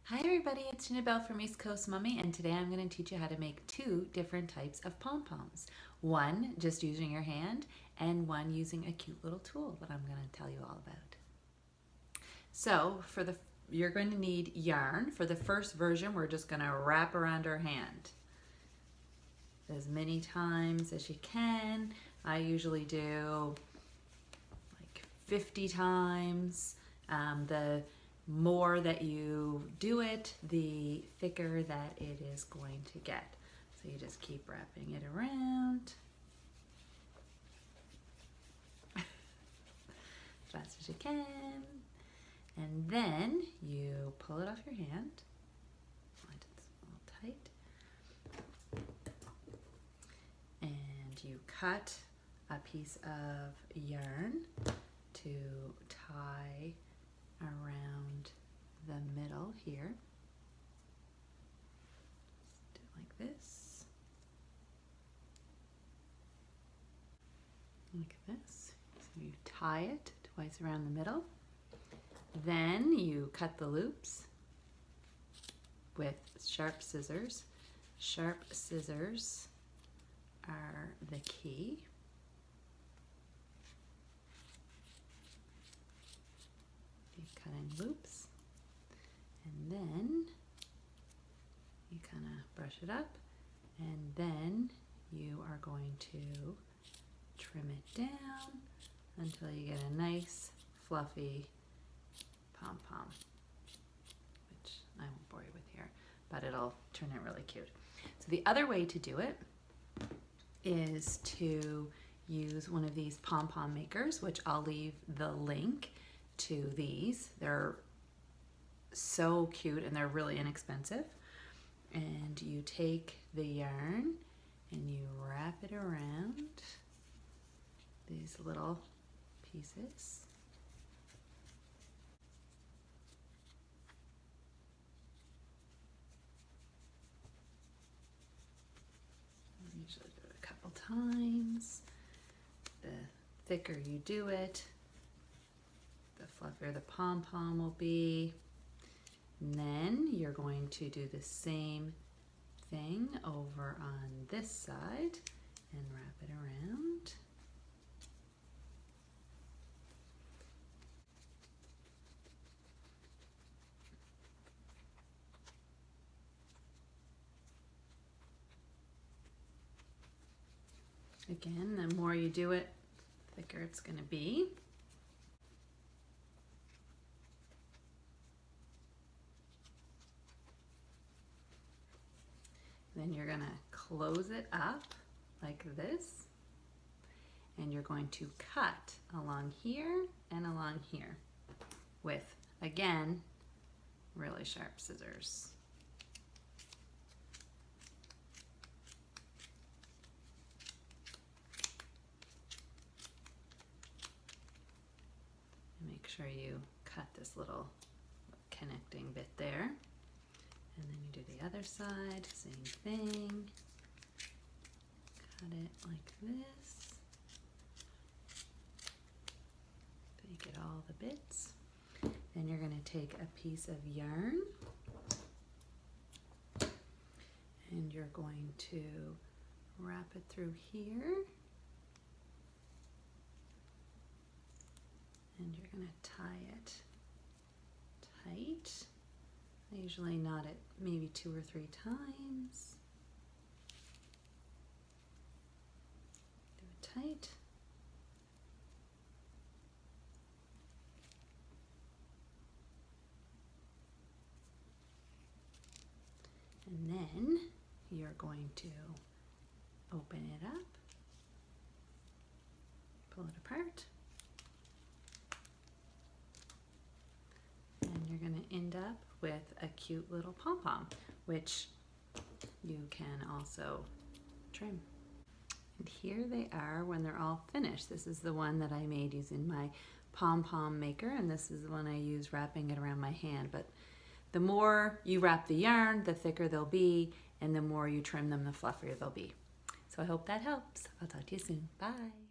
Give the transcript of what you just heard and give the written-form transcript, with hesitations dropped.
Hi everybody, it's Janabelle from East Coast Mummy, and today I'm going to teach you how to make two different types of pom-poms. One just using your hand and one using a cute little tool that I'm going to tell you all about. So you're going to need yarn. For the first version, we're just going to wrap around our hand as many times as you can. I usually do like 50 times. The more that you do it, the thicker that it is going to get. So you just keep wrapping it around as fast as you can. And then you pull it off your hand. It's a little tight. And you cut a piece of yarn to tie around the middle here. Just do it like this. Like this. So you tie it twice around the middle. Then you cut the loops with sharp scissors. Sharp scissors are the key. Cutting loops, and then you kind of brush it up, and then you are going to trim it down until you get a nice fluffy pom-pom, which I won't bore you with here, but it'll turn out really cute. So the other way to do it is to use one of these pom-pom makers, which I'll leave the link to these. They're so cute and they're really inexpensive. And you take the yarn and you wrap it around these little pieces. I usually do it a couple times. The thicker you do it, the fluffier the pom-pom will be. And then you're going to do the same thing over on this side and wrap it around. Again, the more you do it, the thicker it's going to be. Then you're going to close it up like this, and you're going to cut along here and along here with, again, really sharp scissors. And make sure you cut this little connecting bit there. And then you do the other side, same thing. Cut it like this. So you get all the bits. Then you're going to take a piece of yarn and you're going to wrap it through here. And you're going to tie it tight. I usually knot it maybe 2 or 3 times. Do it tight. And then you're going to open it up, pull it apart, and you're going to end up with a cute little pom-pom, which you can also trim. And here they are when they're all finished. This is the one that I made using my pom-pom maker, and this is the one I use wrapping it around my hand. But the more you wrap the yarn, the thicker they'll be, and the more you trim them, the fluffier they'll be. So I hope that helps. I'll talk to you soon. Bye.